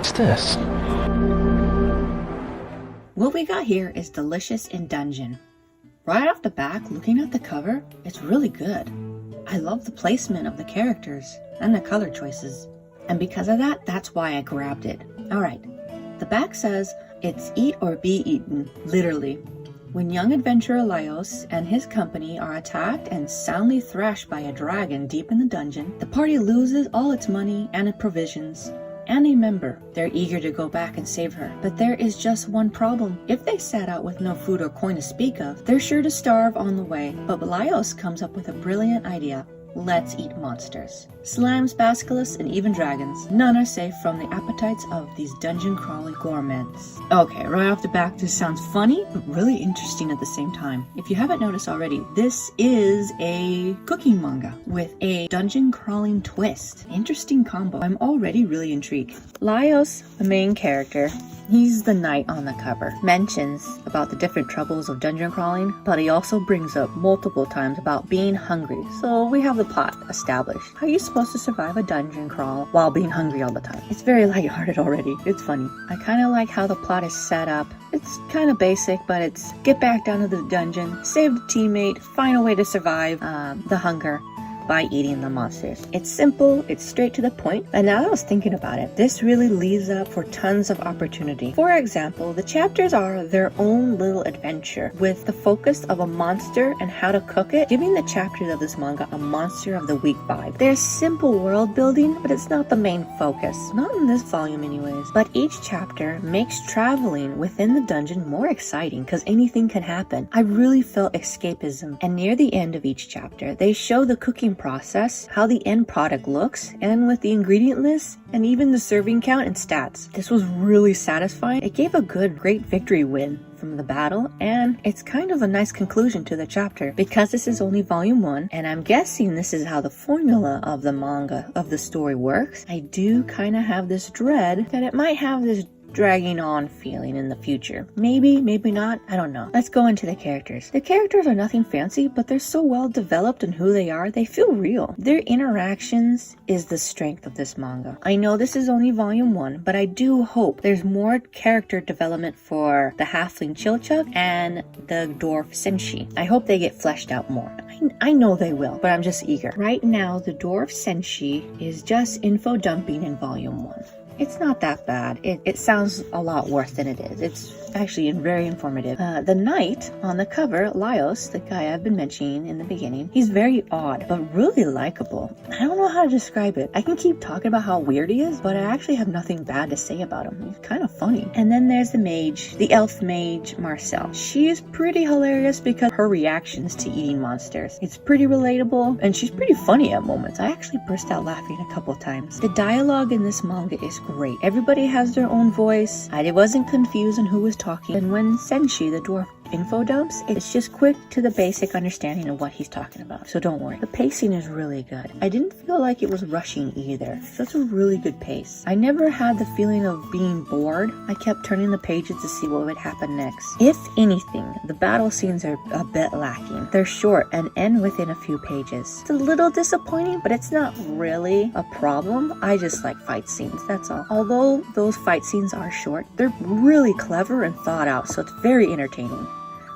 What's this? What we got here is delicious in dungeon. Right off the back, looking at the cover, it's really good. I love the placement of the characters and the color choices. And because of that, that's why I grabbed it. Alright, the back says, it's eat or be eaten, literally. When young adventurer Laios and his company are attacked and soundly thrashed by a dragon deep in the dungeon, the party loses all its money and its provisions. And a member. They're eager to go back and save her. But there is just one problem. If they set out with no food or coin to speak of, they're sure to starve on the way. But Laios comes up with a brilliant idea. Let's eat monsters. Slams, basilisks, and even dragons. None are safe from the appetites of these dungeon-crawling gourmets. Okay, right off the bat, this sounds funny, but really interesting at the same time. If you haven't noticed already, this is a cooking manga with a dungeon-crawling twist. Interesting combo. I'm already really intrigued. Laios, the main character, he's the knight on the cover. Mentions about the different troubles of dungeon crawling, but he also brings up multiple times about being hungry. So we have the plot established. How are you supposed to survive a dungeon crawl while being hungry all the time? It's very lighthearted already. It's funny. I kind of like how the plot is set up. It's kind of basic, but it's get back down to the dungeon, save the teammate, find a way to survive the hunger by eating the monsters. It's simple, it's straight to the point, and now I was thinking about it, this really leaves up for tons of opportunity. For example, the chapters are their own little adventure with the focus of a monster and how to cook it, giving the chapters of this manga a monster of the week vibe. There's simple world building, but it's not the main focus. Not in this volume anyways. But each chapter makes traveling within the dungeon more exciting because anything can happen. I really felt escapism, and near the end of each chapter, they show the cooking process, how the end product looks, and with the ingredient list and even the serving count and stats. This was really satisfying. It gave a great victory win from the battle, and it's kind of a nice conclusion to the chapter. Because this is only volume 1, and I'm guessing this is how the formula of the manga, of the story works, I do kind of have this dread that it might have this dragging on feeling in the future. Maybe, maybe not, I don't know. Let's go into the characters. The characters are nothing fancy, but they're so well developed in who they are, they feel real. Their interactions is the strength of this manga. I know this is only volume 1, but I do hope there's more character development for the halfling Chilchuk and the dwarf Senshi. I hope they get fleshed out more. I know they will, but I'm just eager. Right now, the dwarf Senshi is just info dumping in volume 1. It's not that bad. It sounds a lot worse than it is. It's actually very informative. The knight on the cover, Laios, the guy I've been mentioning in the beginning, he's very odd, but really likable. I don't know how to describe it. I can keep talking about how weird he is, but I actually have nothing bad to say about him. He's kind of funny. And then there's the mage, the elf mage, Marcel. She is pretty hilarious because her reactions to eating monsters. It's pretty relatable, and she's pretty funny at moments. I actually burst out laughing a couple times. The dialogue in this manga is great. Everybody has their own voice. I wasn't confused on who was talking. And when Senshi, the dwarf, info dumps, it's just quick to the basic understanding of what he's talking about. So don't worry. The pacing is really good. I didn't feel like it was rushing either. So it's a really good pace. I never had the feeling of being bored. I kept turning the pages to see what would happen next. If anything, the battle scenes are a bit lacking. They're short and end within a few pages. It's a little disappointing, but it's not really a problem. I just like fight scenes, that's all. Although those fight scenes are short, they're really clever and thought out, so it's very entertaining.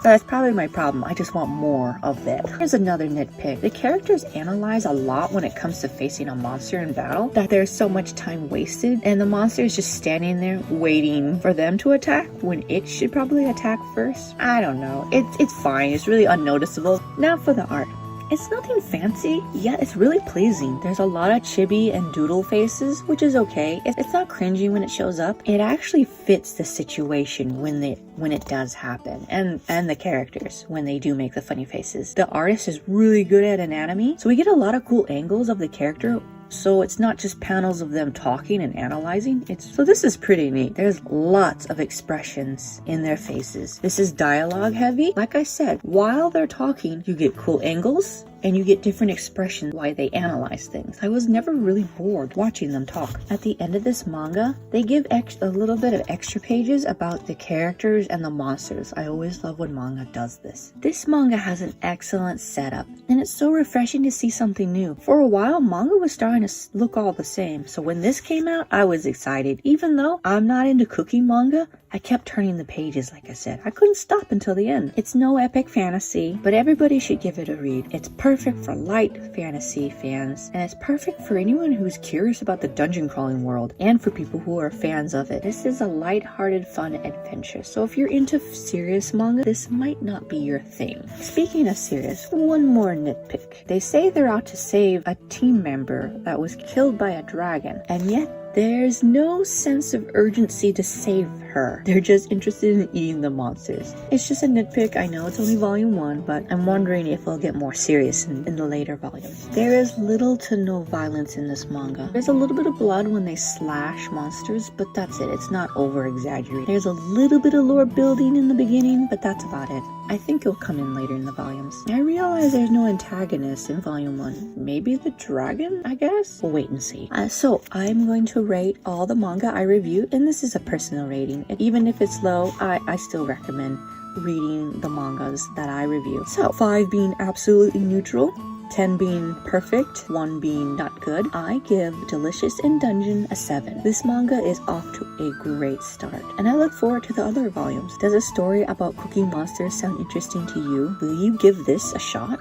That's probably my problem. I just want more of that. Here's another nitpick. The characters analyze a lot when it comes to facing a monster in battle, that there's so much time wasted, and the monster is just standing there waiting for them to attack when it should probably attack first. I don't know. It's fine. It's really unnoticeable. Now for the art. It's nothing fancy, yet it's really pleasing. There's a lot of chibi and doodle faces, which is okay. It's not cringy when it shows up. It actually fits the situation when it does happen, and the characters when they do make the funny faces. The artist is really good at anatomy, so we get a lot of cool angles of the character. So it's not just panels of them talking and analyzing. So this is pretty neat. There's lots of expressions in their faces. This is dialogue heavy. Like I said, while they're talking, you get cool angles and you get different expressions why they analyze things. I was never really bored watching them talk. At the end of this manga, they give a little bit of extra pages about the characters and the monsters. I always love when manga does this. This manga has an excellent setup, and it's so refreshing to see something new. For a while, manga was starting to look all the same, so when this came out, I was excited. Even though I'm not into cooking manga, I kept turning the pages, like I said. I couldn't stop until the end. It's no epic fantasy, but everybody should give it a read. It's perfect for light fantasy fans, and it's perfect for anyone who's curious about the dungeon crawling world, and for people who are fans of it. This is a light-hearted, fun adventure, so if you're into serious manga, this might not be your thing. Speaking of serious, one more nitpick. They say they're out to save a team member that was killed by a dragon, and yet there's no sense of urgency to save her. They're just interested in eating the monsters. It's just a nitpick. I know it's only volume 1, but I'm wondering if it'll get more serious in the later volumes. There is little to no violence in this manga. There's a little bit of blood when they slash monsters, but that's it. It's not over-exaggerated. There's a little bit of lore building in the beginning, but that's about it. I think it'll come in later in the volumes. I realize there's no antagonist in volume 1. Maybe the dragon, I guess? We'll wait and see. So I'm going to rate all the manga I review, and this is a personal rating. And even if it's low, I still recommend reading the mangas that I review. So 5 being absolutely neutral, 10 being perfect, 1 being not good, I give Delicious in Dungeon a 7. This manga is off to a great start, and I look forward to the other volumes. Does a story about cooking monsters sound interesting to you? Will you give this a shot?